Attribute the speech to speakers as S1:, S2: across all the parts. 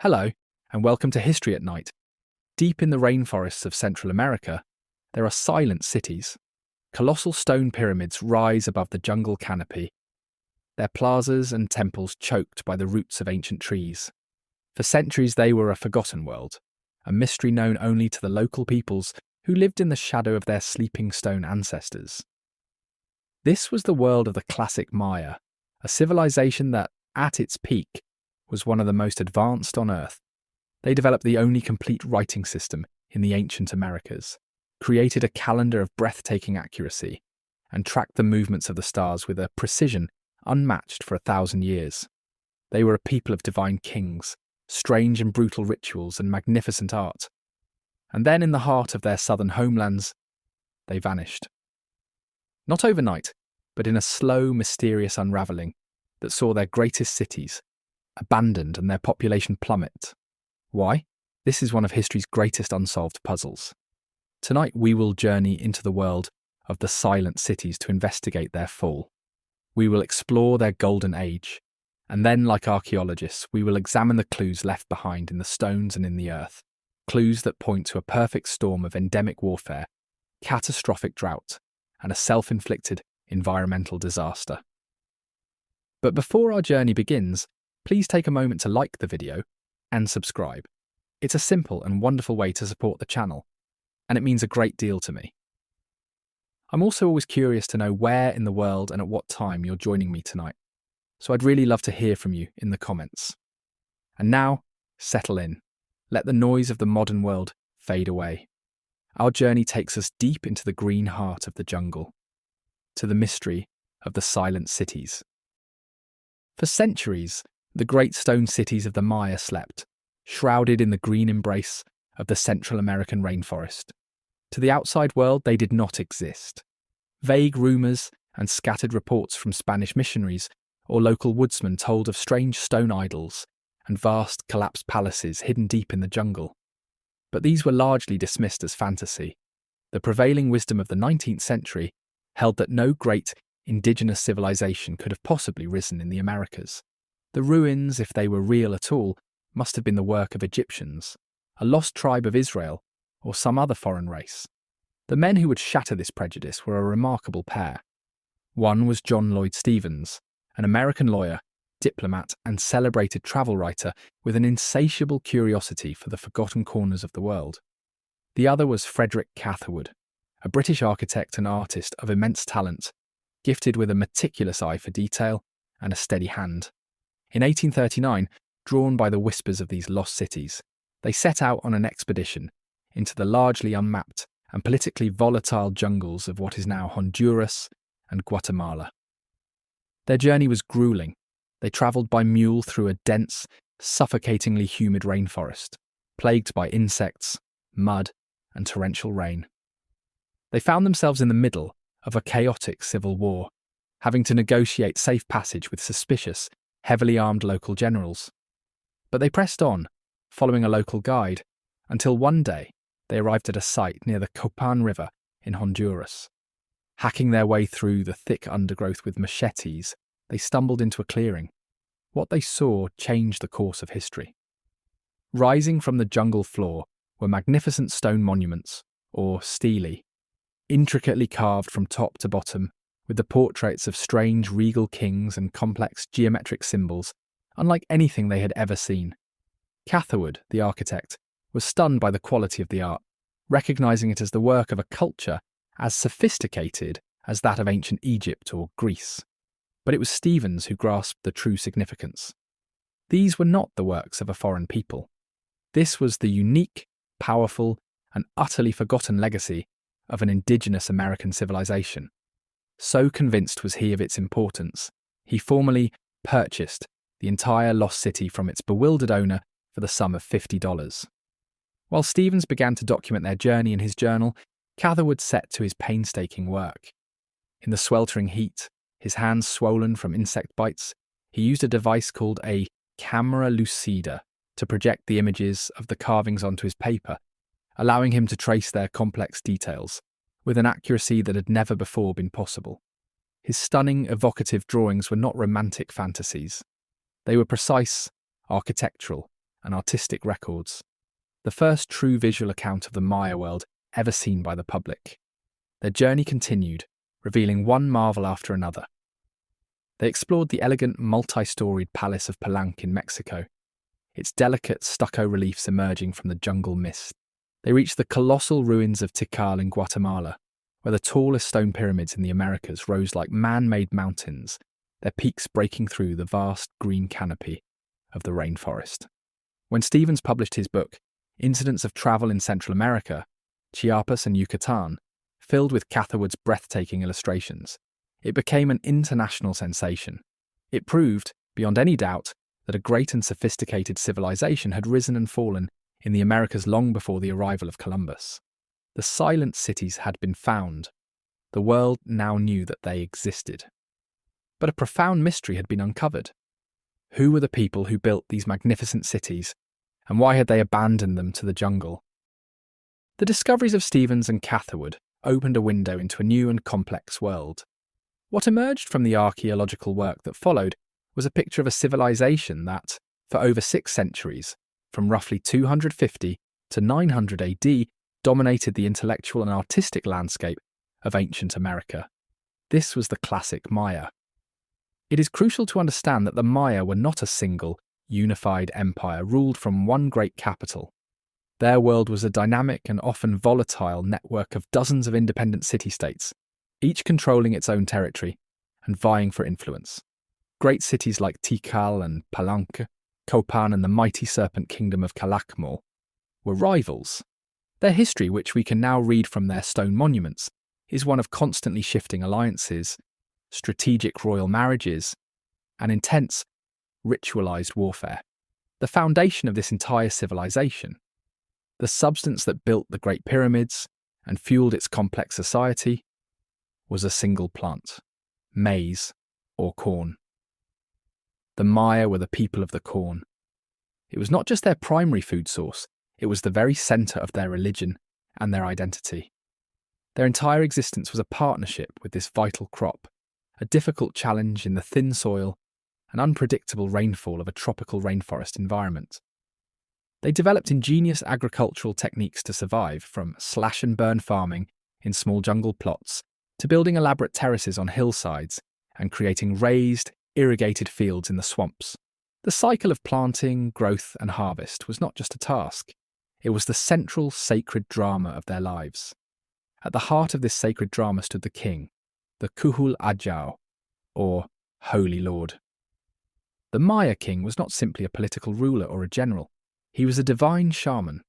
S1: Hello, and welcome to History at Night. Deep in the rainforests of Central America, there are silent cities. Colossal stone pyramids rise above the jungle canopy, their plazas and temples choked by the roots of ancient trees. For centuries they were a forgotten world, a mystery known only to the local peoples who lived in the shadow of their sleeping stone ancestors. This was the world of the classic Maya, a civilization that, at its peak, was one of the most advanced on Earth. They developed the only complete writing system in the ancient Americas, created a calendar of breathtaking accuracy, and tracked the movements of the stars with a precision unmatched for 1,000 years. They were a people of divine kings, strange and brutal rituals, and magnificent art. And then in the heart of their southern homelands, they vanished. Not overnight, but in a slow, mysterious unraveling that saw their greatest cities abandoned and their population plummet. Why? This is one of history's greatest unsolved puzzles. Tonight we will journey into the world of the silent cities to investigate their fall. We will explore their golden age, and then, like archaeologists, we will examine the clues left behind in the stones and in the earth, clues that point to a perfect storm of endemic warfare, catastrophic drought, and a self-inflicted environmental disaster. But before our journey begins, please take a moment to like the video and subscribe. It's a simple and wonderful way to support the channel, and it means a great deal to me. I'm also always curious to know where in the world and at what time you're joining me tonight, so I'd really love to hear from you in the comments. And now, settle in. Let the noise of the modern world fade away. Our journey takes us deep into the green heart of the jungle, to the mystery of the silent cities. For centuries, the great stone cities of the Maya slept, shrouded in the green embrace of the Central American rainforest. To the outside world, they did not exist. Vague rumours and scattered reports from Spanish missionaries or local woodsmen told of strange stone idols and vast collapsed palaces hidden deep in the jungle. But these were largely dismissed as fantasy. The prevailing wisdom of the 19th century held that no great indigenous civilization could have possibly risen in the Americas. The ruins, if they were real at all, must have been the work of Egyptians, a lost tribe of Israel, or some other foreign race. The men who would shatter this prejudice were a remarkable pair. One was John Lloyd Stevens, an American lawyer, diplomat, and celebrated travel writer with an insatiable curiosity for the forgotten corners of the world. The other was Frederick Catherwood, a British architect and artist of immense talent, gifted with a meticulous eye for detail and a steady hand. In 1839, drawn by the whispers of these lost cities, they set out on an expedition into the largely unmapped and politically volatile jungles of what is now Honduras and Guatemala. Their journey was grueling. They travelled by mule through a dense, suffocatingly humid rainforest, plagued by insects, mud, and torrential rain. They found themselves in the middle of a chaotic civil war, having to negotiate safe passage with suspicious, heavily armed local generals. But they pressed on, following a local guide, until one day they arrived at a site near the Copan River in Honduras. Hacking their way through the thick undergrowth with machetes, they stumbled into a clearing. What they saw changed the course of history. Rising from the jungle floor were magnificent stone monuments, or stelae, intricately carved from top to bottom, with the portraits of strange regal kings and complex geometric symbols, unlike anything they had ever seen. Catherwood, the architect, was stunned by the quality of the art, recognizing it as the work of a culture as sophisticated as that of ancient Egypt or Greece. But it was Stevens who grasped the true significance. These were not the works of a foreign people. This was the unique, powerful, and utterly forgotten legacy of an indigenous American civilization. So convinced was he of its importance, he formally purchased the entire lost city from its bewildered owner for the sum of $50. While Stevens began to document their journey in his journal, Catherwood set to his painstaking work. In the sweltering heat, his hands swollen from insect bites, he used a device called a camera lucida to project the images of the carvings onto his paper, allowing him to trace their complex details with an accuracy that had never before been possible. His stunning, evocative drawings were not romantic fantasies. They were precise, architectural, and artistic records, the first true visual account of the Maya world ever seen by the public. Their journey continued, revealing one marvel after another. They explored the elegant, multi-storied Palace of Palenque in Mexico, its delicate stucco reliefs emerging from the jungle mist. They reached the colossal ruins of Tikal in Guatemala, where the tallest stone pyramids in the Americas rose like man-made mountains, their peaks breaking through the vast green canopy of the rainforest. When Stevens published his book, Incidents of Travel in Central America, Chiapas and Yucatan, filled with Catherwood's breathtaking illustrations, it became an international sensation. It proved, beyond any doubt, that a great and sophisticated civilization had risen and fallen in the Americas long before the arrival of Columbus. The silent cities had been found. The world now knew that they existed. But a profound mystery had been uncovered. Who were the people who built these magnificent cities, and why had they abandoned them to the jungle? The discoveries of Stevens and Catherwood opened a window into a new and complex world. What emerged from the archaeological work that followed was a picture of a civilization that, for over 6 centuries, from roughly 250 to 900 AD, dominated the intellectual and artistic landscape of ancient America. This was the classic Maya. It is crucial to understand that the Maya were not a single, unified empire ruled from one great capital. Their world was a dynamic and often volatile network of dozens of independent city-states, each controlling its own territory and vying for influence. Great cities like Tikal and Palenque, Copan and the mighty serpent kingdom of Calakmul were rivals. Their history, which we can now read from their stone monuments, is one of constantly shifting alliances, strategic royal marriages, and intense, ritualized warfare. The foundation of this entire civilization, the substance that built the Great Pyramids and fueled its complex society, was a single plant, maize or corn. The Maya were the people of the corn. It was not just their primary food source, it was the very centre of their religion and their identity. Their entire existence was a partnership with this vital crop, a difficult challenge in the thin soil and unpredictable rainfall of a tropical rainforest environment. They developed ingenious agricultural techniques to survive, from slash-and-burn farming in small jungle plots to building elaborate terraces on hillsides and creating raised, irrigated fields in the swamps. The cycle of planting, growth, and harvest was not just a task. It was the central sacred drama of their lives. At the heart of this sacred drama stood the king, the Kuhul Ajau, or Holy Lord. The Maya king was not simply a political ruler or a general. He was a divine shaman,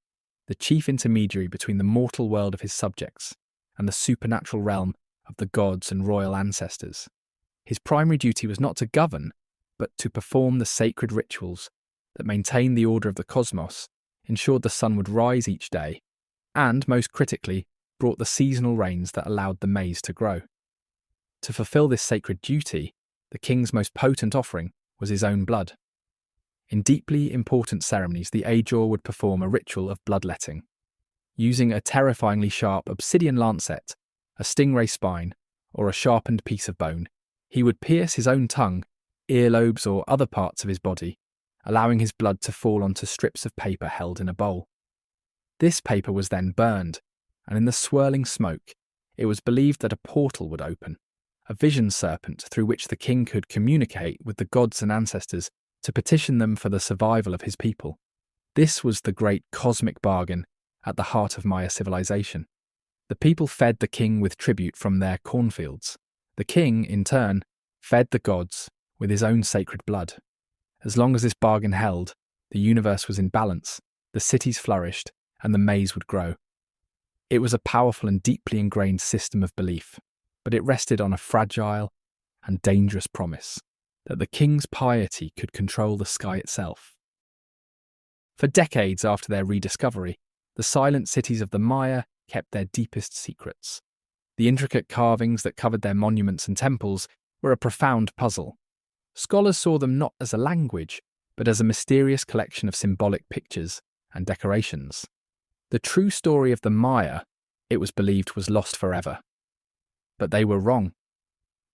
S1: the chief intermediary between the mortal world of his subjects and the supernatural realm of the gods and royal ancestors. His primary duty was not to govern, but to perform the sacred rituals that maintained the order of the cosmos, ensured the sun would rise each day, and, most critically, brought the seasonal rains that allowed the maize to grow. To fulfill this sacred duty, the king's most potent offering was his own blood. In deeply important ceremonies, the Ajor would perform a ritual of bloodletting. Using a terrifyingly sharp obsidian lancet, a stingray spine, or a sharpened piece of bone, he would pierce his own tongue, earlobes, or other parts of his body, allowing his blood to fall onto strips of paper held in a bowl. This paper was then burned, and in the swirling smoke, it was believed that a portal would open, a vision serpent through which the king could communicate with the gods and ancestors to petition them for the survival of his people. This was the great cosmic bargain at the heart of Maya civilization. The people fed the king with tribute from their cornfields. The king, in turn, fed the gods with his own sacred blood. As long as this bargain held, the universe was in balance, the cities flourished, and the maize would grow. It was a powerful and deeply ingrained system of belief, but it rested on a fragile and dangerous promise that the king's piety could control the sky itself. For decades after their rediscovery, the silent cities of the Maya kept their deepest secrets. The intricate carvings that covered their monuments and temples were a profound puzzle. Scholars saw them not as a language, but as a mysterious collection of symbolic pictures and decorations. The true story of the Maya, it was believed, was lost forever. But they were wrong.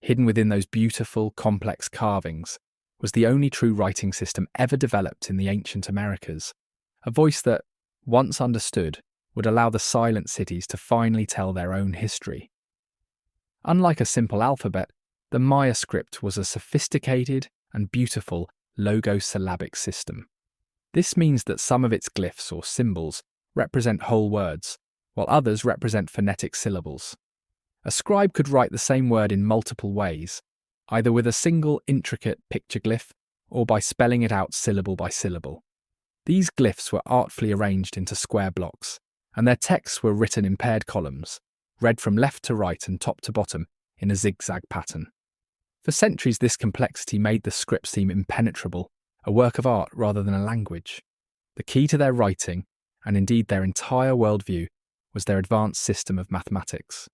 S1: Hidden within those beautiful, complex carvings was the only true writing system ever developed in the ancient Americas, a voice that, once understood, would allow the silent cities to finally tell their own history. Unlike a simple alphabet, the Maya script was a sophisticated and beautiful logosyllabic system. This means that some of its glyphs or symbols represent whole words, while others represent phonetic syllables. A scribe could write the same word in multiple ways, either with a single intricate picture glyph or by spelling it out syllable by syllable. These glyphs were artfully arranged into square blocks, and their texts were written in paired columns, read from left to right and top to bottom in a zigzag pattern. For centuries, this complexity made the script seem impenetrable, a work of art rather than a language. The key to their writing, and indeed their entire worldview, was their advanced system of mathematics.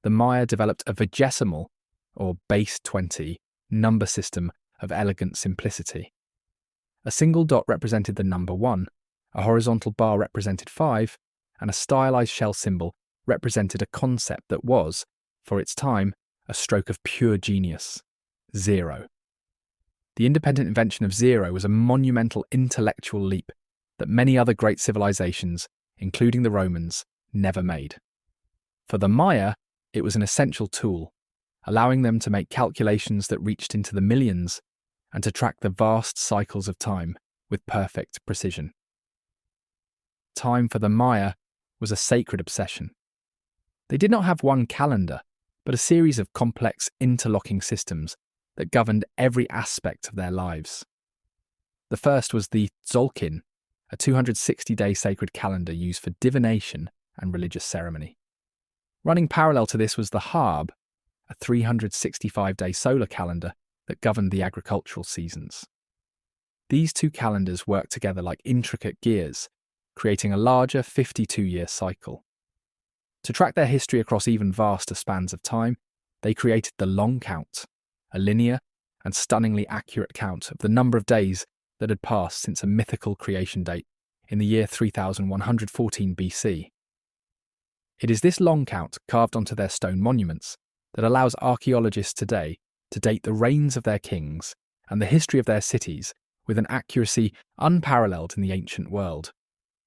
S1: The Maya developed a vigesimal, or base 20, number system of elegant simplicity. A single dot represented the number 1, a horizontal bar represented 5, and a stylized shell symbol represented a concept that was, for its time, a stroke of pure genius: 0. The independent invention of 0 was a monumental intellectual leap that many other great civilizations, including the Romans, never made. For the Maya, it was an essential tool, allowing them to make calculations that reached into the millions and to track the vast cycles of time with perfect precision. Time for the Maya was a sacred obsession. They did not have one calendar, but a series of complex interlocking systems that governed every aspect of their lives. The first was the Tzolk'in, a 260-day sacred calendar used for divination and religious ceremony. Running parallel to this was the Harb, a 365-day solar calendar that governed the agricultural seasons. These two calendars worked together like intricate gears, creating a larger 52-year cycle. To track their history across even vaster spans of time, they created the long count, a linear and stunningly accurate count of the number of days that had passed since a mythical creation date in the year 3114 BC. It is this long count carved onto their stone monuments that allows archaeologists today to date the reigns of their kings and the history of their cities with an accuracy unparalleled in the ancient world.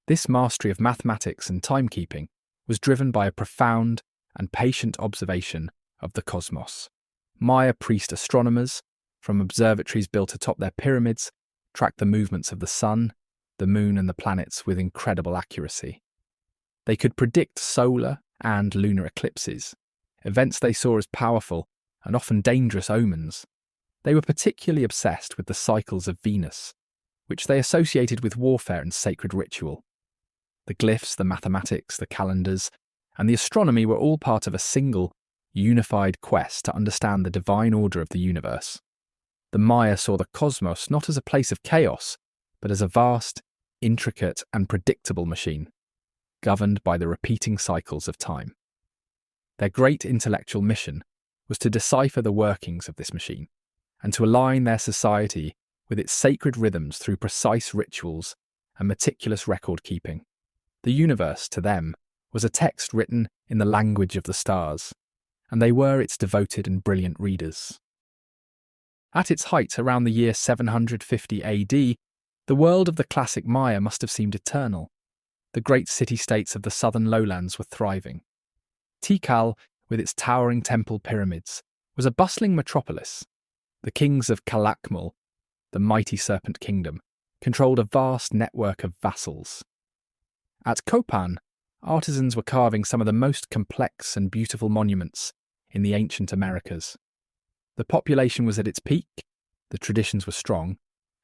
S1: This mastery of mathematics and timekeeping was driven by a profound and patient observation of the cosmos. Maya priest astronomers, from observatories built atop their pyramids, tracked the movements of the sun, the moon and the planets with incredible accuracy. They could predict solar and lunar eclipses, events they saw as powerful and often dangerous omens. They were particularly obsessed with the cycles of Venus, which they associated with warfare and sacred ritual. The glyphs, the mathematics, the calendars, and the astronomy were all part of a single, unified quest to understand the divine order of the universe. The Maya saw the cosmos not as a place of chaos, but as a vast, intricate, and predictable machine, governed by the repeating cycles of time. Their great intellectual mission was to decipher the workings of this machine and to align their society with its sacred rhythms through precise rituals and meticulous record-keeping. The universe, to them, was a text written in the language of the stars, and they were its devoted and brilliant readers. At its height, around the year 750 AD, the world of the classic Maya must have seemed eternal. The great city-states of the southern lowlands were thriving. Tikal, with its towering temple pyramids, was a bustling metropolis. The kings of Calakmul, the mighty serpent kingdom, controlled a vast network of vassals. At Copan, artisans were carving some of the most complex and beautiful monuments in the ancient Americas. The population was at its peak, the traditions were strong,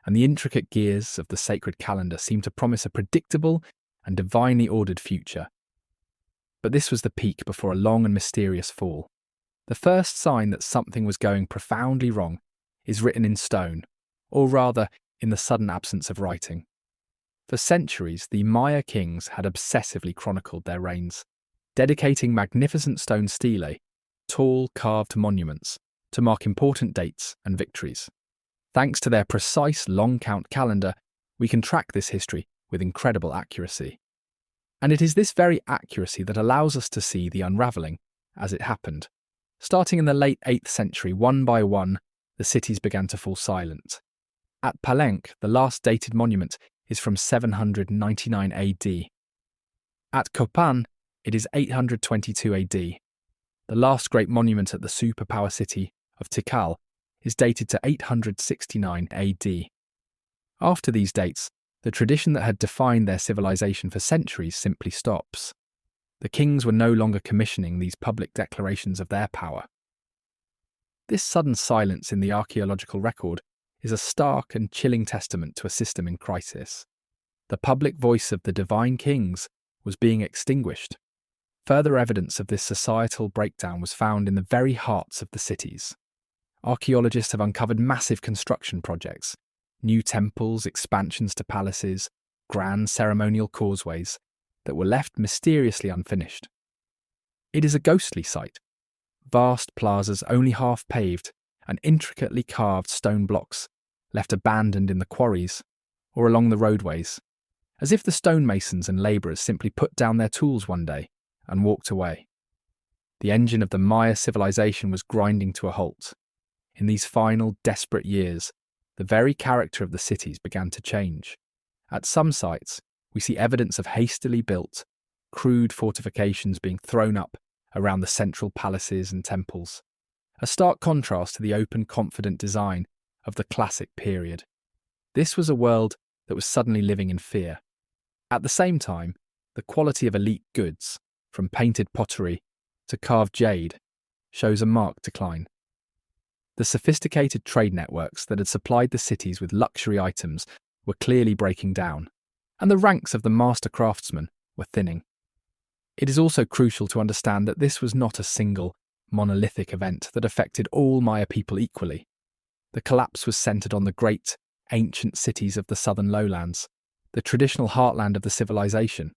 S1: and the intricate gears of the sacred calendar seemed to promise a predictable and divinely ordered future. But this was the peak before a long and mysterious fall. The first sign that something was going profoundly wrong is written in stone, or rather, in the sudden absence of writing. For centuries, the Maya kings had obsessively chronicled their reigns, dedicating magnificent stone stelae, tall carved monuments, to mark important dates and victories. Thanks to their precise long count calendar, we can track this history with incredible accuracy. And it is this very accuracy that allows us to see the unraveling as it happened. Starting in the late 8th century, one by one, the cities began to fall silent, At Palenque, the last dated monument is from 799 AD. At Copan, it is 822 AD. The last great monument at the superpower city of Tikal is dated to 869 AD. After these dates, the tradition that had defined their civilization for centuries simply stops. The kings were no longer commissioning these public declarations of their power. This sudden silence in the archaeological record is a stark and chilling testament to a system in crisis. The public voice of the divine kings was being extinguished. Further evidence of this societal breakdown was found in the very hearts of the cities. Archaeologists have uncovered massive construction projects, new temples, expansions to palaces, grand ceremonial causeways that were left mysteriously unfinished. It is a ghostly sight. Vast plazas only half paved and intricately carved stone blocks left abandoned in the quarries or along the roadways, as if the stonemasons and labourers simply put down their tools one day and walked away. The engine of the Maya civilization was grinding to a halt. In these final, desperate years, the very character of the cities began to change. At some sites, we see evidence of hastily built, crude fortifications being thrown up around the central palaces and temples, a stark contrast to the open, confident design of the classic period. This was a world that was suddenly living in fear. At the same time, the quality of elite goods, from painted pottery to carved jade, shows a marked decline. The sophisticated trade networks that had supplied the cities with luxury items were clearly breaking down, and the ranks of the master craftsmen were thinning. It is also crucial to understand that this was not a single, monolithic event that affected all Maya people equally. The collapse was centered on the great, ancient cities of the southern lowlands, the traditional heartland of the civilization.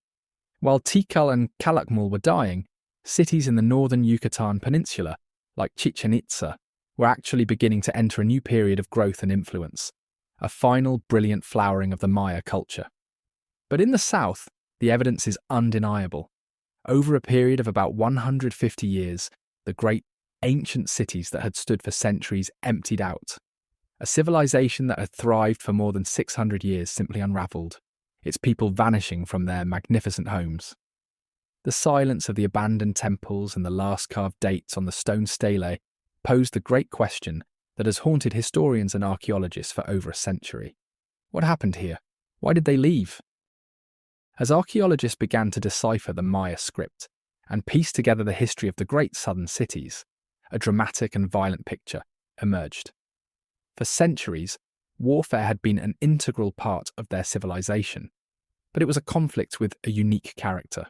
S1: While Tikal and Calakmul were dying, cities in the northern Yucatan Peninsula, like Chichen Itza, were actually beginning to enter a new period of growth and influence, a final brilliant flowering of the Maya culture. But in the south, the evidence is undeniable. Over a period of about 150 years, the great ancient cities that had stood for centuries emptied out. A civilization that had thrived for more than 600 years simply unraveled, its people vanishing from their magnificent homes. The silence of the abandoned temples and the last carved dates on the stone stelae posed the great question that has haunted historians and archaeologists for over a century. What happened here? Why did they leave? As archaeologists began to decipher the Maya script and piece together the history of the great southern cities, a dramatic and violent picture emerged. For centuries, warfare had been an integral part of their civilization, but it was a conflict with a unique character.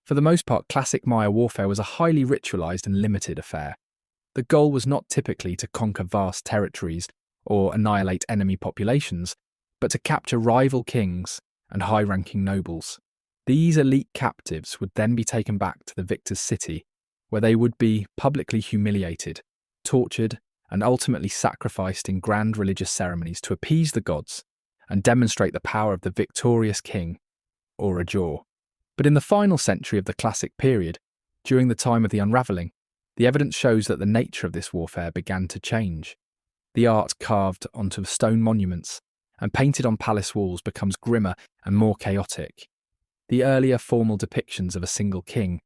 S1: For the most part, classic Maya warfare was a highly ritualized and limited affair. The goal was not typically to conquer vast territories or annihilate enemy populations, but to capture rival kings and high-ranking nobles. These elite captives would then be taken back to the victor's city, where they would be publicly humiliated, tortured, and ultimately sacrificed in grand religious ceremonies to appease the gods and demonstrate the power of the victorious king, or Ajor. But in the final century of the classic period, during the time of the Unraveling, the evidence shows that the nature of this warfare began to change. The art carved onto stone monuments and painted on palace walls becomes grimmer and more chaotic. The earlier formal depictions of a single king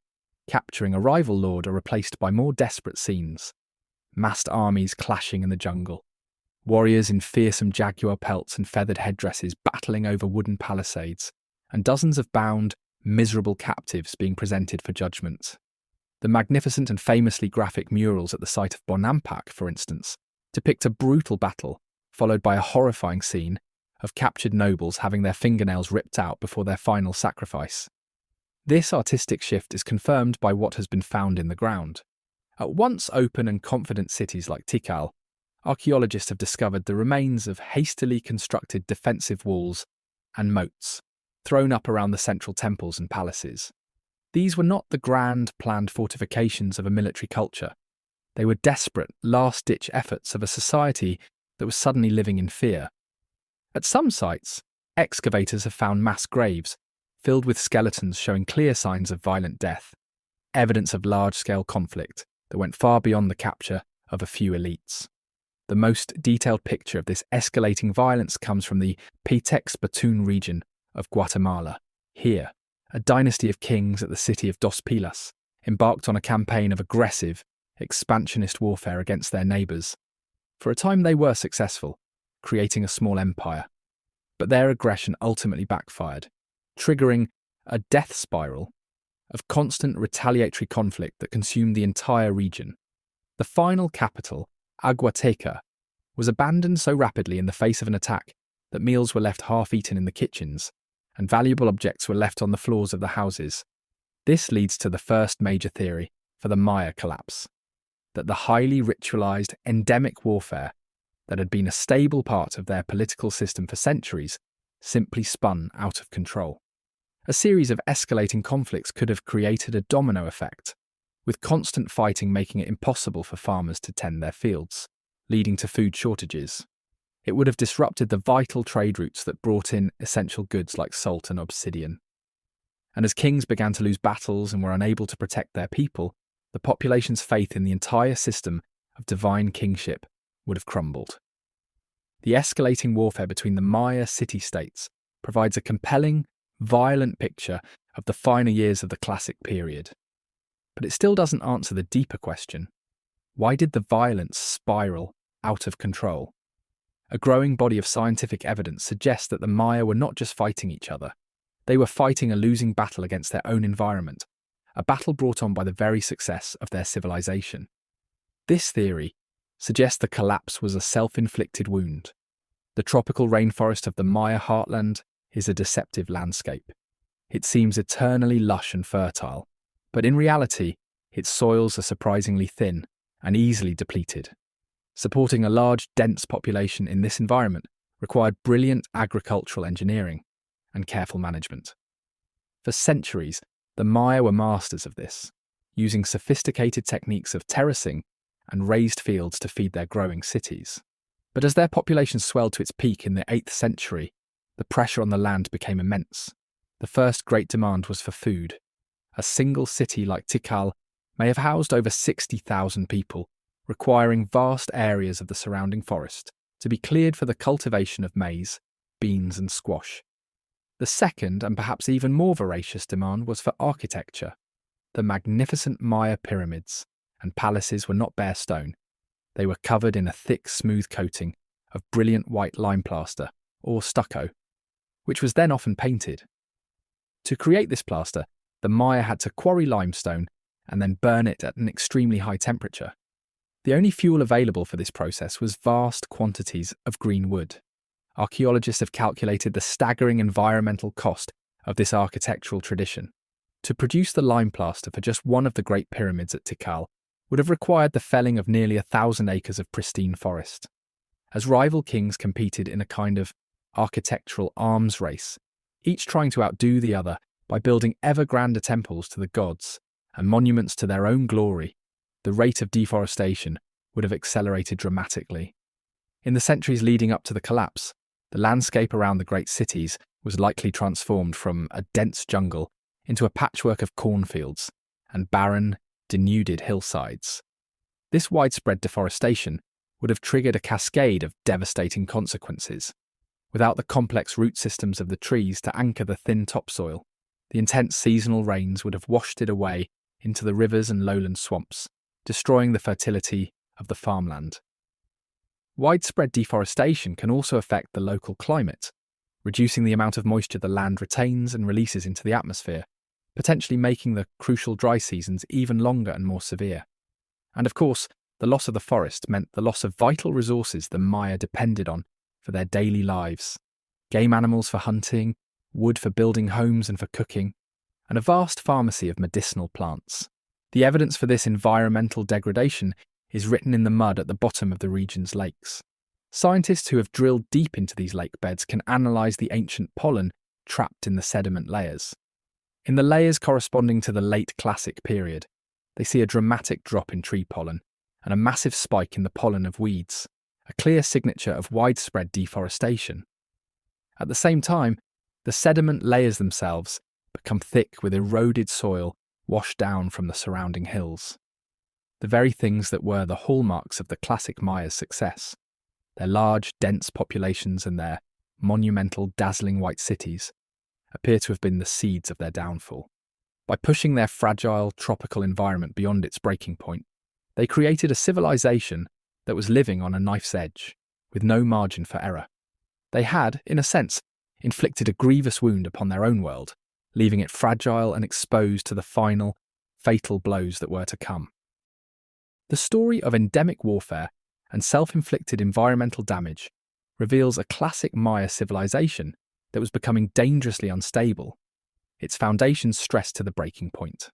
S1: capturing a rival lord are replaced by more desperate scenes. Massed armies clashing in the jungle, warriors in fearsome jaguar pelts and feathered headdresses battling over wooden palisades, and dozens of bound, miserable captives being presented for judgment. The magnificent and famously graphic murals at the site of Bonampak, for instance, depict a brutal battle, followed by a horrifying scene of captured nobles having their fingernails ripped out before their final sacrifice. This artistic shift is confirmed by what has been found in the ground. At once open and confident cities like Tikal, archaeologists have discovered the remains of hastily constructed defensive walls and moats thrown up around the central temples and palaces. These were not the grand, planned fortifications of a military culture. They were desperate, last-ditch efforts of a society that was suddenly living in fear. At some sites, excavators have found mass graves filled with skeletons showing clear signs of violent death, evidence of large-scale conflict that went far beyond the capture of a few elites. The most detailed picture of this escalating violence comes from the Pitex-Batún region of Guatemala. Here, a dynasty of kings at the city of Dos Pilas embarked on a campaign of aggressive, expansionist warfare against their neighbours. For a time they were successful, creating a small empire. But their aggression ultimately backfired, triggering a death spiral of constant retaliatory conflict that consumed the entire region. The final capital, Aguateca, was abandoned so rapidly in the face of an attack that meals were left half-eaten in the kitchens, and valuable objects were left on the floors of the houses. This leads to the first major theory for the Maya collapse, that the highly ritualized endemic warfare that had been a stable part of their political system for centuries simply spun out of control. A series of escalating conflicts could have created a domino effect, with constant fighting making it impossible for farmers to tend their fields, leading to food shortages. It would have disrupted the vital trade routes that brought in essential goods like salt and obsidian. And as kings began to lose battles and were unable to protect their people, the population's faith in the entire system of divine kingship would have crumbled. The escalating warfare between the Maya city-states provides a compelling, violent picture of the final years of the classic period. But it still doesn't answer the deeper question: why did the violence spiral out of control? A growing body of scientific evidence suggests that the Maya were not just fighting each other. They were fighting a losing battle against their own environment, a battle brought on by the very success of their civilization. This theory suggests the collapse was a self-inflicted wound. The tropical rainforest of the Maya heartland is a deceptive landscape. It seems eternally lush and fertile, but in reality, its soils are surprisingly thin and easily depleted. Supporting a large, dense population in this environment required brilliant agricultural engineering and careful management. For centuries, the Maya were masters of this, using sophisticated techniques of terracing and raised fields to feed their growing cities. But as their population swelled to its peak in the 8th century, the pressure on the land became immense. The first great demand was for food. A single city like Tikal may have housed over 60,000 people, requiring vast areas of the surrounding forest to be cleared for the cultivation of maize, beans and squash. The second, and perhaps even more voracious demand was for architecture. The magnificent Maya pyramids and palaces were not bare stone. They were covered in a thick, smooth coating of brilliant white lime plaster, or stucco, which was then often painted. To create this plaster, the Maya had to quarry limestone and then burn it at an extremely high temperature. The only fuel available for this process was vast quantities of green wood. Archaeologists have calculated the staggering environmental cost of this architectural tradition. To produce the lime plaster for just one of the Great Pyramids at Tikal would have required the felling of nearly 1,000 acres of pristine forest. As rival kings competed in a kind of architectural arms race, each trying to outdo the other by building ever grander temples to the gods and monuments to their own glory, the rate of deforestation would have accelerated dramatically. In the centuries leading up to the collapse, the landscape around the great cities was likely transformed from a dense jungle into a patchwork of cornfields and barren, denuded hillsides. This widespread deforestation would have triggered a cascade of devastating consequences. Without the complex root systems of the trees to anchor the thin topsoil, the intense seasonal rains would have washed it away into the rivers and lowland swamps, destroying the fertility of the farmland. Widespread deforestation can also affect the local climate, reducing the amount of moisture the land retains and releases into the atmosphere, potentially making the crucial dry seasons even longer and more severe. And of course, the loss of the forest meant the loss of vital resources the Maya depended on for their daily lives: game animals for hunting, wood for building homes and for cooking, and a vast pharmacy of medicinal plants. The evidence for this environmental degradation is written in the mud at the bottom of the region's lakes. Scientists who have drilled deep into these lake beds can analyse the ancient pollen trapped in the sediment layers. In the layers corresponding to the late Classic period, they see a dramatic drop in tree pollen and a massive spike in the pollen of weeds, a clear signature of widespread deforestation. At the same time, the sediment layers themselves become thick with eroded soil washed down from the surrounding hills. the very things that were the hallmarks of the classic Maya's success. Their large, dense populations and their monumental, dazzling white cities appear to have been the seeds of their downfall. By pushing their fragile, tropical environment beyond its breaking point, they created a civilization that was living on a knife's edge, with no margin for error. They had, in a sense, inflicted a grievous wound upon their own world, leaving it fragile and exposed to the final, fatal blows that were to come. The story of endemic warfare and self-inflicted environmental damage reveals a classic Maya civilization that was becoming dangerously unstable, its foundations stressed to the breaking point.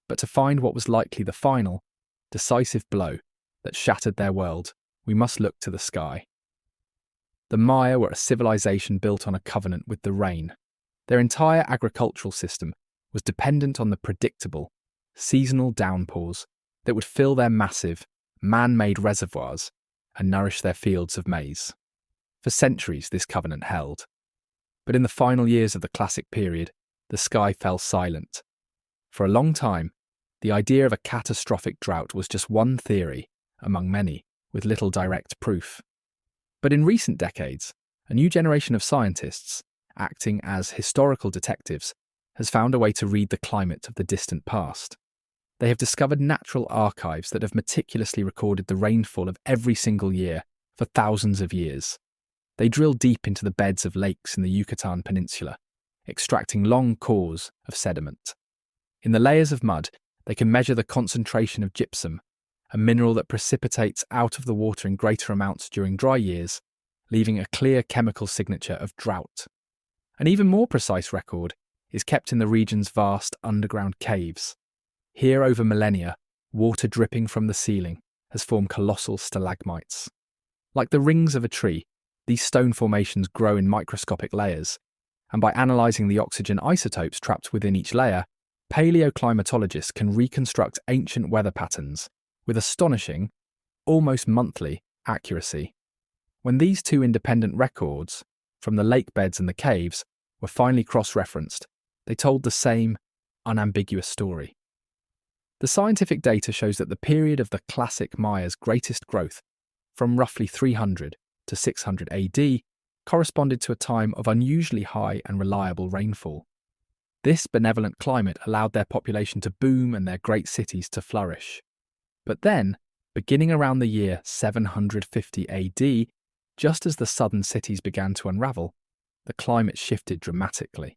S1: But to find what was likely the final, decisive blow that shattered their world, we must look to the sky. The Maya were a civilization built on a covenant with the rain. Their entire agricultural system was dependent on the predictable, seasonal downpours that would fill their massive, man-made reservoirs and nourish their fields of maize. For centuries this covenant held. But in the final years of the classic period, the sky fell silent. For a long time, the idea of a catastrophic drought was just one theory among many, with little direct proof. But in recent decades, a new generation of scientists, acting as historical detectives, has found a way to read the climate of the distant past. They have discovered natural archives that have meticulously recorded the rainfall of every single year for thousands of years. They drill deep into the beds of lakes in the Yucatan Peninsula, extracting long cores of sediment. In the layers of mud, they can measure the concentration of gypsum, a mineral that precipitates out of the water in greater amounts during dry years, leaving a clear chemical signature of drought. An even more precise record is kept in the region's vast underground caves. Here, over millennia, water dripping from the ceiling has formed colossal stalagmites. Like the rings of a tree, these stone formations grow in microscopic layers, and by analysing the oxygen isotopes trapped within each layer, paleoclimatologists can reconstruct ancient weather patterns with astonishing, almost monthly, accuracy. When these two independent records, from the lake beds and the caves, were finally cross-referenced, they told the same, unambiguous story. The scientific data shows that the period of the classic Maya's greatest growth, from roughly 300 to 600 AD, corresponded to a time of unusually high and reliable rainfall. This benevolent climate allowed their population to boom and their great cities to flourish. But then, beginning around the year 750 AD, just as the southern cities began to unravel, the climate shifted dramatically.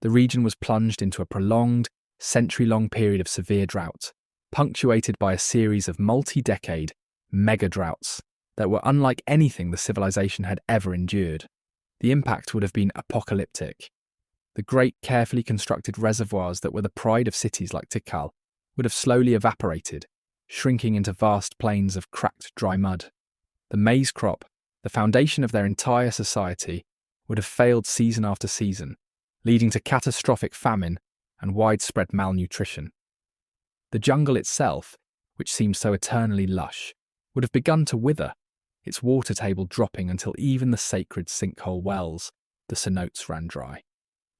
S1: The region was plunged into a prolonged, century-long period of severe drought, punctuated by a series of multi-decade mega-droughts that were unlike anything the civilization had ever endured. The impact would have been apocalyptic. The great, carefully constructed reservoirs that were the pride of cities like Tikal would have slowly evaporated, shrinking into vast plains of cracked dry mud. The maize crop, the foundation of their entire society, would have failed season after season, leading to catastrophic famine and widespread malnutrition. The jungle itself, which seemed so eternally lush, would have begun to wither, its water table dropping until even the sacred sinkhole wells, the cenotes, ran dry.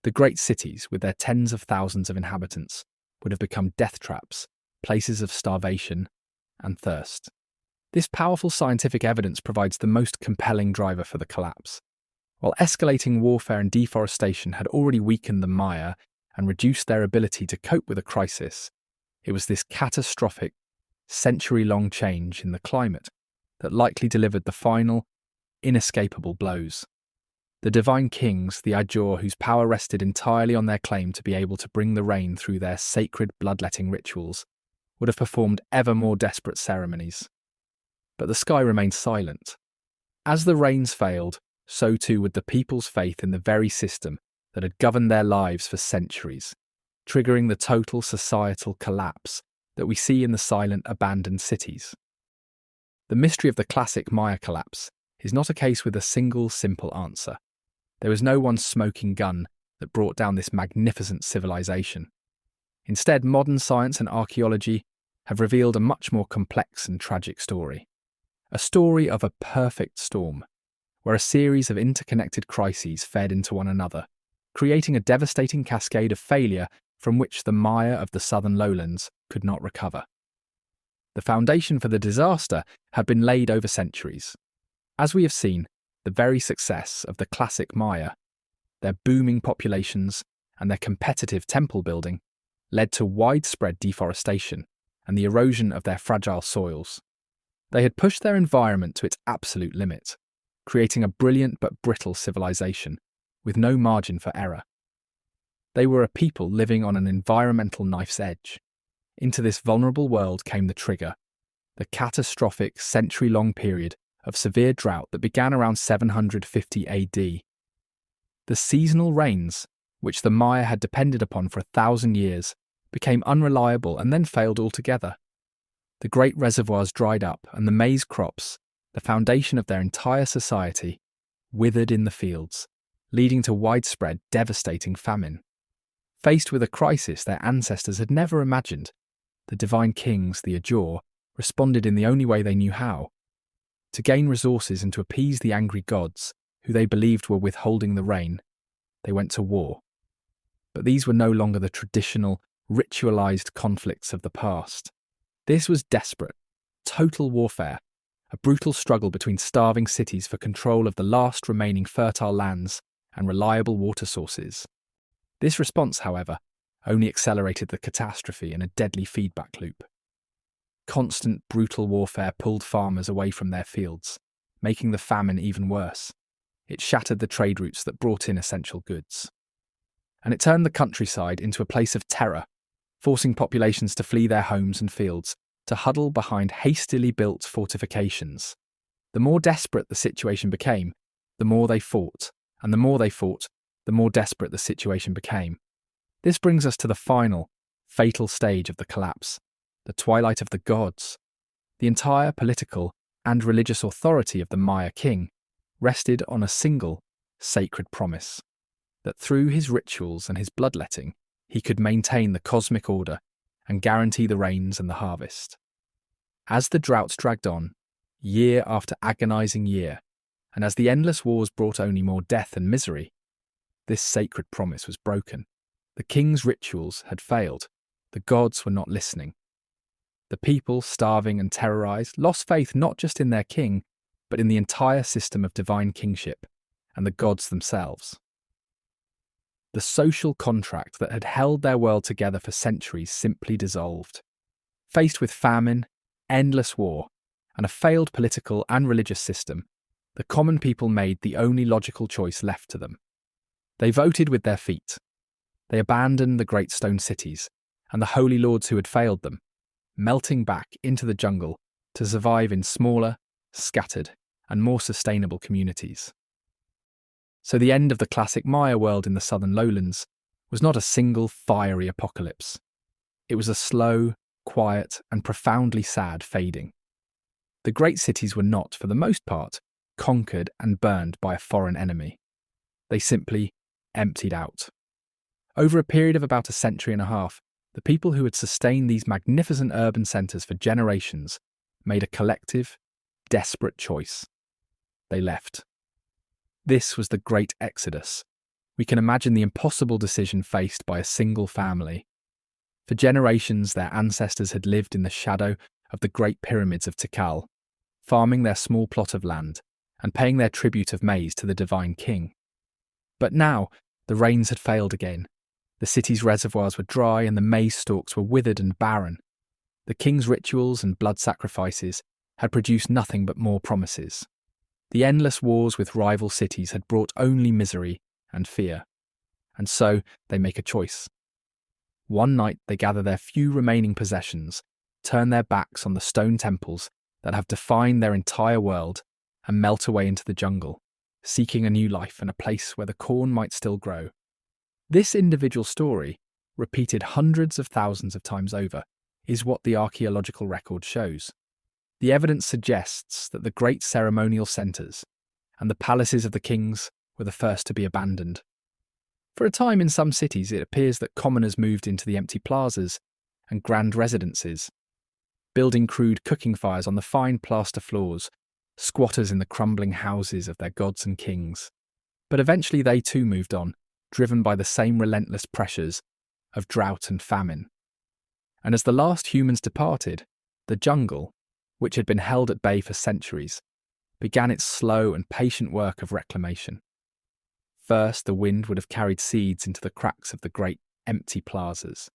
S1: The great cities, with their tens of thousands of inhabitants, would have become death traps, places of starvation and thirst. This powerful scientific evidence provides the most compelling driver for the collapse. While escalating warfare and deforestation had already weakened the Maya and reduced their ability to cope with a crisis, it was this catastrophic, century-long change in the climate that likely delivered the final, inescapable blows. The divine kings, the Ajur, whose power rested entirely on their claim to be able to bring the rain through their sacred bloodletting rituals, would have performed ever more desperate ceremonies. But the sky remained silent. As the rains failed, so too would the people's faith in the very system that had governed their lives for centuries, triggering the total societal collapse that we see in the silent, abandoned cities. The mystery of the classic Maya collapse is not a case with a single, simple answer. There was no one smoking gun that brought down this magnificent civilization. Instead, modern science and archaeology have revealed a much more complex and tragic story. A story of a perfect storm, where a series of interconnected crises fed into one another, creating a devastating cascade of failure from which the Maya of the southern lowlands could not recover. The foundation for the disaster had been laid over centuries. As we have seen, the very success of the classic Maya, their booming populations and their competitive temple building, led to widespread deforestation and the erosion of their fragile soils. They had pushed their environment to its absolute limit, creating a brilliant but brittle civilization with no margin for error. They were a people living on an environmental knife's edge. Into this vulnerable world came the trigger, the catastrophic century-long period of severe drought that began around 750 AD. The seasonal rains, which the Maya had depended upon for 1,000 years, became unreliable and then failed altogether. The great reservoirs dried up and the maize crops, the foundation of their entire society, withered in the fields, leading to widespread, devastating famine. Faced with a crisis their ancestors had never imagined, the divine kings, the Ajur, responded in the only way they knew how. To gain resources and to appease the angry gods, who they believed were withholding the rain, they went to war. But these were no longer the traditional, ritualized conflicts of the past. This was desperate, total warfare, a brutal struggle between starving cities for control of the last remaining fertile lands and reliable water sources. This response, however, only accelerated the catastrophe in a deadly feedback loop. Constant, brutal warfare pulled farmers away from their fields, making the famine even worse. It shattered the trade routes that brought in essential goods. And it turned the countryside into a place of terror, forcing populations to flee their homes and fields, to huddle behind hastily built fortifications. The more desperate the situation became, the more they fought, and the more they fought, the more desperate the situation became. This brings us to the final, fatal stage of the collapse, the twilight of the gods. The entire political and religious authority of the Maya king rested on a single, sacred promise, that through his rituals and his bloodletting, he could maintain the cosmic order and guarantee the rains and the harvest. As the drought dragged on, year after agonizing year, and as the endless wars brought only more death and misery, this sacred promise was broken. The king's rituals had failed. The gods were not listening. The people, starving and terrorized, lost faith not just in their king, but in the entire system of divine kingship and the gods themselves. The social contract that had held their world together for centuries simply dissolved. Faced with famine, endless war, and a failed political and religious system, the common people made the only logical choice left to them. They voted with their feet. They abandoned the great stone cities and the holy lords who had failed them, melting back into the jungle to survive in smaller, scattered, and more sustainable communities. So the end of the classic Maya world in the southern lowlands was not a single fiery apocalypse. It was a slow, quiet, and profoundly sad fading. The great cities were not, for the most part, conquered and burned by a foreign enemy. They simply emptied out. Over a period of about a century and a half, the people who had sustained these magnificent urban centres for generations made a collective, desperate choice. They left. This was the Great Exodus. We can imagine the impossible decision faced by a single family. For generations, their ancestors had lived in the shadow of the Great Pyramids of Tikal, farming their small plot of land and paying their tribute of maize to the divine king. But now, the rains had failed again. The city's reservoirs were dry and the maize stalks were withered and barren. The king's rituals and blood sacrifices had produced nothing but more promises. The endless wars with rival cities had brought only misery and fear. And so they make a choice. One night they gather their few remaining possessions, turn their backs on the stone temples that have defined their entire world, and melt away into the jungle, seeking a new life and a place where the corn might still grow. This individual story, repeated hundreds of thousands of times over, is what the archaeological record shows. The evidence suggests that the great ceremonial centres and the palaces of the kings were the first to be abandoned. For a time in some cities, it appears that commoners moved into the empty plazas and grand residences, building crude cooking fires on the fine plaster floors, squatters in the crumbling houses of their gods and kings. But eventually they too moved on, driven by the same relentless pressures of drought and famine. And as the last humans departed, The jungle, which had been held at bay for centuries, began its slow and patient work of reclamation. First, the wind would have carried seeds into the cracks of the great empty plazas.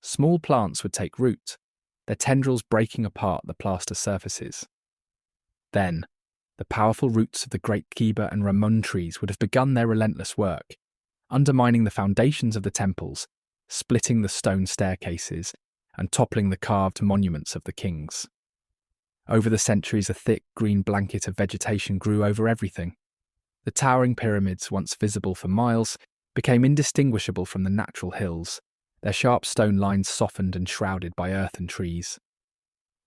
S1: Small plants would take root, their tendrils breaking apart the plaster surfaces. Then, the powerful roots of the great kiba and ramun trees would have begun their relentless work, undermining the foundations of the temples, splitting the stone staircases, and toppling the carved monuments of the kings. Over the centuries, a thick green blanket of vegetation grew over everything. The towering pyramids, once visible for miles, became indistinguishable from the natural hills, their sharp stone lines softened and shrouded by earth and trees.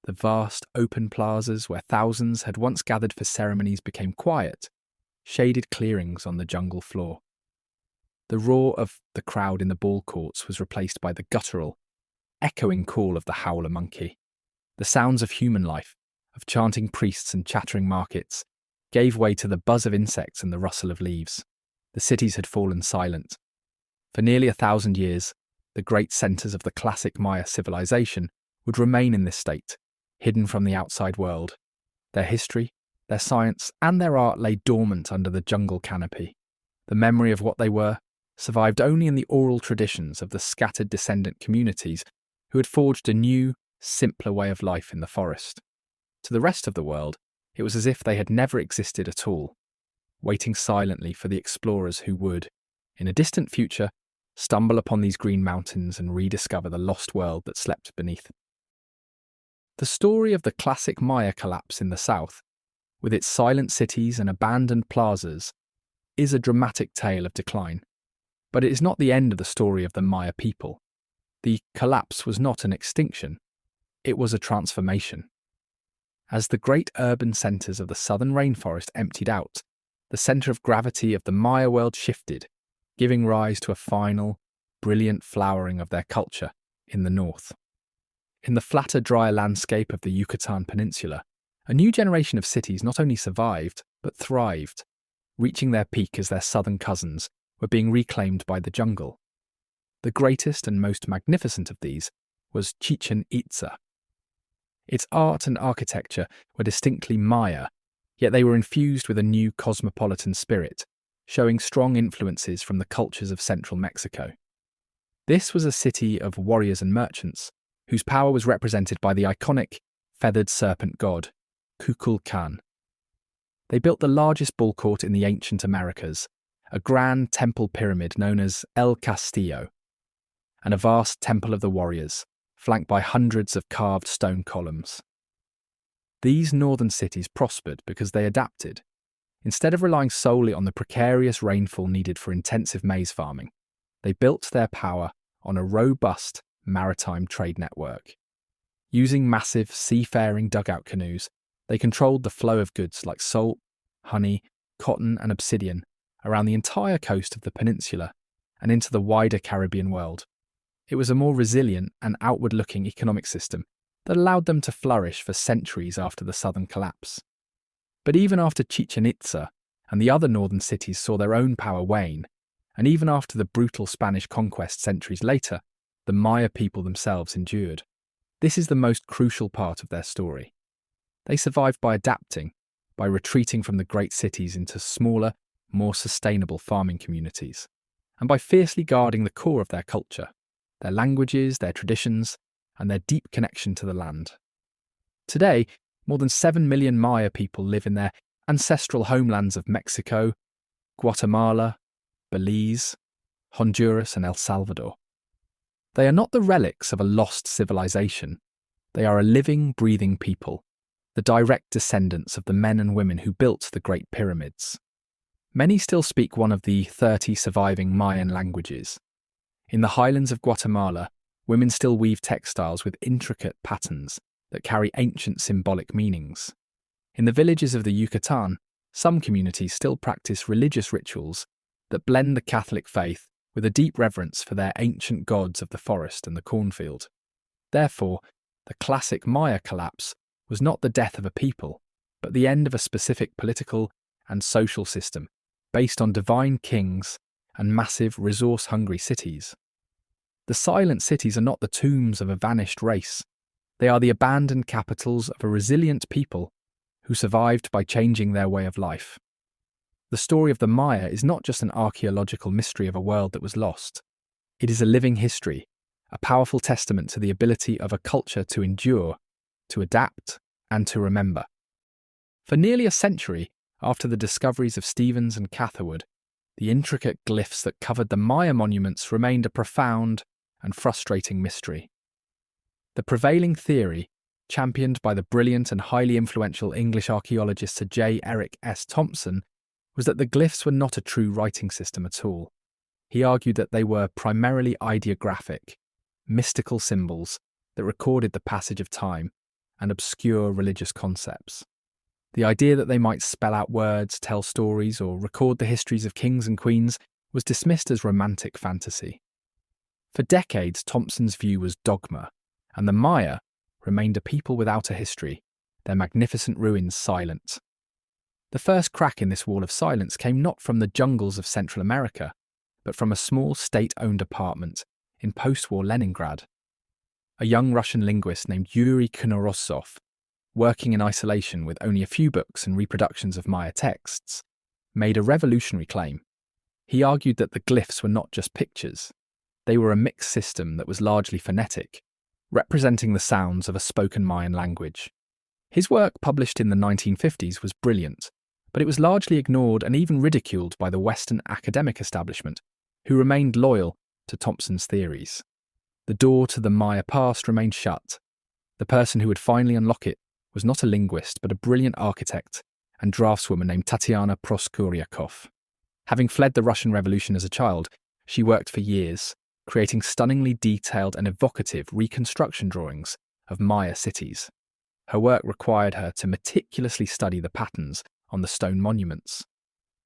S1: The vast open plazas where thousands had once gathered for ceremonies became quiet, shaded clearings on the jungle floor. The roar of the crowd in the ball courts was replaced by the guttural, echoing call of the howler monkey. The sounds of human life, of chanting priests and chattering markets, gave way to the buzz of insects and the rustle of leaves. The cities had fallen silent. For nearly 1,000 years, the great centres of the classic Maya civilization would remain in this state, hidden from the outside world. Their history, their science, and their art lay dormant under the jungle canopy. The memory of what they were survived only in the oral traditions of the scattered descendant communities who had forged a new, simpler way of life in the forest. To the rest of the world, it was as if they had never existed at all, waiting silently for the explorers who would, in a distant future, stumble upon these green mountains and rediscover the lost world that slept beneath. The story of the classic Maya collapse in the south, with its silent cities and abandoned plazas, is a dramatic tale of decline. But it is not the end of the story of the Maya people. The collapse was not an extinction, it was a transformation. As the great urban centres of the southern rainforest emptied out, the centre of gravity of the Maya world shifted, giving rise to a final, brilliant flowering of their culture in the north. In the flatter, drier landscape of the Yucatan Peninsula, a new generation of cities not only survived, but thrived, reaching their peak as their southern cousins were being reclaimed by the jungle. The greatest and most magnificent of these was Chichen Itza. Its art and architecture were distinctly Maya, yet they were infused with a new cosmopolitan spirit, showing strong influences from the cultures of central Mexico. This was a city of warriors and merchants, whose power was represented by the iconic feathered serpent god, Kukulkan. They built the largest ball court in the ancient Americas, a grand temple pyramid known as El Castillo, and a vast temple of the warriors, flanked by hundreds of carved stone columns. These northern cities prospered because they adapted. Instead of relying solely on the precarious rainfall needed for intensive maize farming, they built their power on a robust maritime trade network. Using massive seafaring dugout canoes, they controlled the flow of goods like salt, honey, cotton, and obsidian around the entire coast of the peninsula and into the wider Caribbean world. It was a more resilient and outward-looking economic system that allowed them to flourish for centuries after the southern collapse. But even after Chichen Itza and the other northern cities saw their own power wane, and even after the brutal Spanish conquest centuries later, the Maya people themselves endured. This is the most crucial part of their story. They survived by adapting, by retreating from the great cities into smaller, more sustainable farming communities, and by fiercely guarding the core of their culture, their languages, their traditions, and their deep connection to the land. Today, more than 7 million Maya people live in their ancestral homelands of Mexico, Guatemala, Belize, Honduras, and El Salvador. They are not the relics of a lost civilization. They are a living, breathing people, the direct descendants of the men and women who built the Great Pyramids. Many still speak one of the 30 surviving Mayan languages. In the highlands of Guatemala, women still weave textiles with intricate patterns that carry ancient symbolic meanings. In the villages of the Yucatan, some communities still practice religious rituals that blend the Catholic faith with a deep reverence for their ancient gods of the forest and the cornfield. Therefore, the classic Maya collapse was not the death of a people, but the end of a specific political and social system based on divine kings and massive resource-hungry cities. The silent cities are not the tombs of a vanished race. They are the abandoned capitals of a resilient people who survived by changing their way of life. The story of the Maya is not just an archaeological mystery of a world that was lost. It is a living history, a powerful testament to the ability of a culture to endure, to adapt, and to remember. For nearly a century after the discoveries of Stevens and Catherwood, the intricate glyphs that covered the Maya monuments remained a profound and frustrating mystery. The prevailing theory, championed by the brilliant and highly influential English archaeologist Sir J. Eric S. Thompson, was that the glyphs were not a true writing system at all. He argued that they were primarily ideographic, mystical symbols that recorded the passage of time and obscure religious concepts. The idea that they might spell out words, tell stories, or record the histories of kings and queens was dismissed as romantic fantasy. For decades, Thompson's view was dogma, and the Maya remained a people without a history, their magnificent ruins silent. The first crack in this wall of silence came not from the jungles of Central America, but from a small state-owned apartment in post-war Leningrad. A young Russian linguist named Yuri Knorosov, working in isolation with only a few books and reproductions of Maya texts, made a revolutionary claim. He argued that the glyphs were not just pictures. They were a mixed system that was largely phonetic, representing the sounds of a spoken Mayan language. His work, published in the 1950s, was brilliant, but it was largely ignored and even ridiculed by the Western academic establishment, who remained loyal to Thompson's theories. The door to the Maya past remained shut. The person who would finally unlock it was not a linguist, but a brilliant architect and draftswoman named Tatiana Proskouriakov. Having fled the Russian Revolution as a child, she worked for years, creating stunningly detailed and evocative reconstruction drawings of Maya cities. Her work required her to meticulously study the patterns on the stone monuments.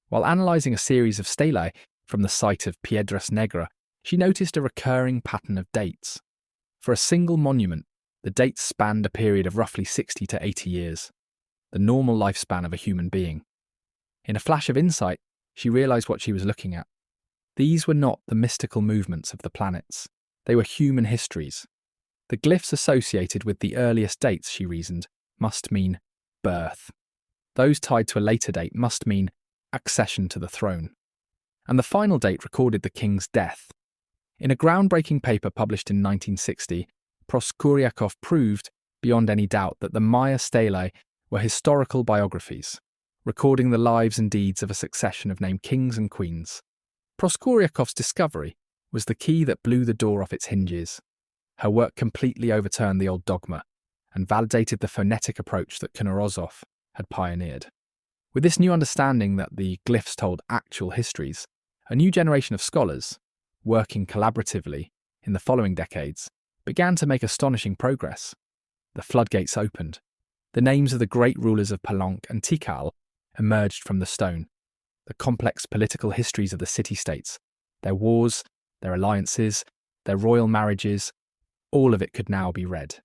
S1: While analysing a series of stelae from the site of Piedras Negras, she noticed a recurring pattern of dates. For a single monument, the dates spanned a period of roughly 60 to 80 years, the normal lifespan of a human being. In a flash of insight, she realised what she was looking at. These were not the mystical movements of the planets. They were human histories. The glyphs associated with the earliest dates, she reasoned, must mean birth. Those tied to a later date must mean accession to the throne. And the final date recorded the king's death. In a groundbreaking paper published in 1960, Proskouriakov proved, beyond any doubt, that the Maya stelae were historical biographies, recording the lives and deeds of a succession of named kings and queens. Proskouriakov's discovery was the key that blew the door off its hinges. Her work completely overturned the old dogma and validated the phonetic approach that Knorosov had pioneered. With this new understanding that the glyphs told actual histories, a new generation of scholars, working collaboratively in the following decades, began to make astonishing progress. The floodgates opened. The names of the great rulers of Palenque and Tikal emerged from the stone. The complex political histories of the city-states, their wars, their alliances, their royal marriages, all of it could now be read.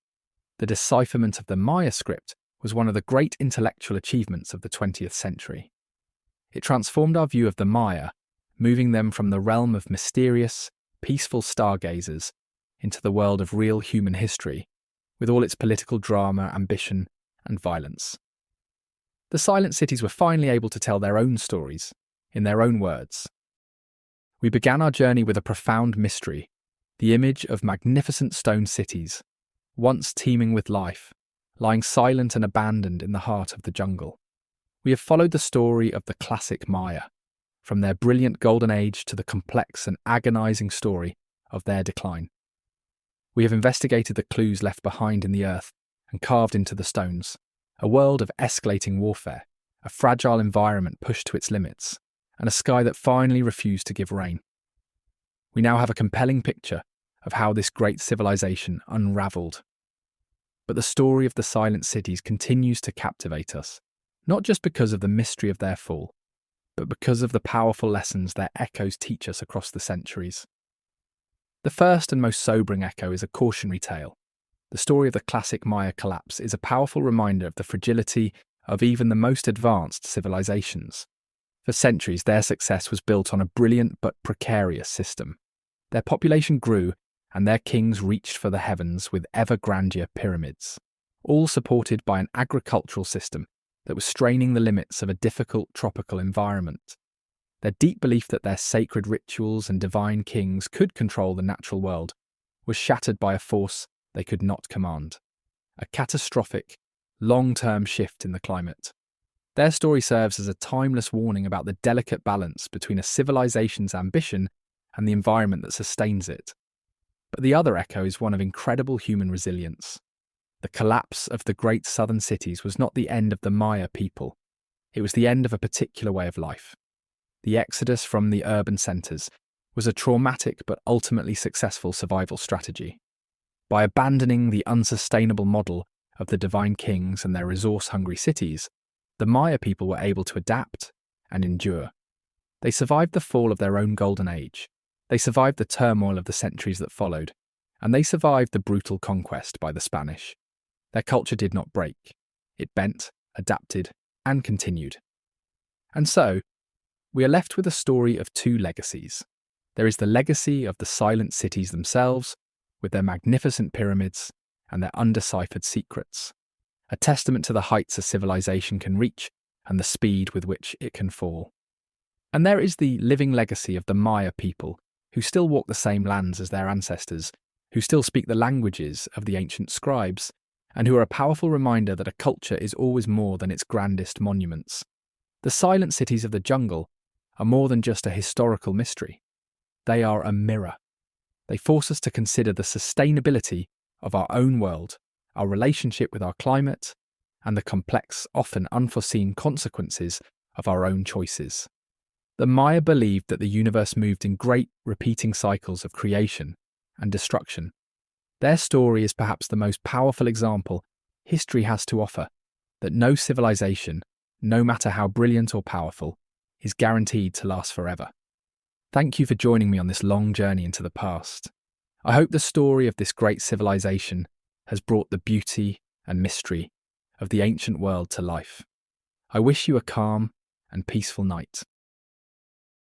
S1: The decipherment of the Maya script was one of the great intellectual achievements of the 20th century. It transformed our view of the Maya, moving them from the realm of mysterious, peaceful stargazers into the world of real human history, with all its political drama, ambition, and violence. The silent cities were finally able to tell their own stories, in their own words. We began our journey with a profound mystery, the image of magnificent stone cities, once teeming with life, lying silent and abandoned in the heart of the jungle. We have followed the story of the classic Maya, from their brilliant golden age to the complex and agonizing story of their decline. We have investigated the clues left behind in the earth and carved into the stones, a world of escalating warfare, a fragile environment pushed to its limits, and a sky that finally refused to give rain. We now have a compelling picture of how this great civilization unraveled. But the story of the silent cities continues to captivate us, not just because of the mystery of their fall, but because of the powerful lessons their echoes teach us across the centuries. The first and most sobering echo is a cautionary tale. The story of the classic Maya collapse is a powerful reminder of the fragility of even the most advanced civilizations. For centuries, their success was built on a brilliant but precarious system. Their population grew and their kings reached for the heavens with ever grandeur pyramids, all supported by an agricultural system that was straining the limits of a difficult tropical environment. Their deep belief that their sacred rituals and divine kings could control the natural world was shattered by a force they could not command, a catastrophic, long-term shift in the climate. Their story serves as a timeless warning about the delicate balance between a civilization's ambition and the environment that sustains it. But the other echo is one of incredible human resilience. The collapse of the great southern cities was not the end of the Maya people. It was the end of a particular way of life. The exodus from the urban centres was a traumatic but ultimately successful survival strategy. By abandoning the unsustainable model of the divine kings and their resource-hungry cities, the Maya people were able to adapt and endure. They survived the fall of their own golden age. They survived the turmoil of the centuries that followed, and they survived the brutal conquest by the Spanish. Their culture did not break. It bent, adapted, and continued. And so, we are left with a story of two legacies. There is the legacy of the silent cities themselves, with their magnificent pyramids and their undeciphered secrets, a testament to the heights a civilization can reach and the speed with which it can fall. And there is the living legacy of the Maya people, who still walk the same lands as their ancestors, who still speak the languages of the ancient scribes, and who are a powerful reminder that a culture is always more than its grandest monuments. The silent cities of the jungle are more than just a historical mystery. They are a mirror. They force us to consider the sustainability of our own world, our relationship with our climate, and the complex, often unforeseen consequences of our own choices. The Maya believed that the universe moved in great, repeating cycles of creation and destruction. Their story is perhaps the most powerful example history has to offer, that no civilization, no matter how brilliant or powerful, is guaranteed to last forever. Thank you for joining me on this long journey into the past. I hope the story of this great civilization has brought the beauty and mystery of the ancient world to life. I wish you a calm and peaceful night.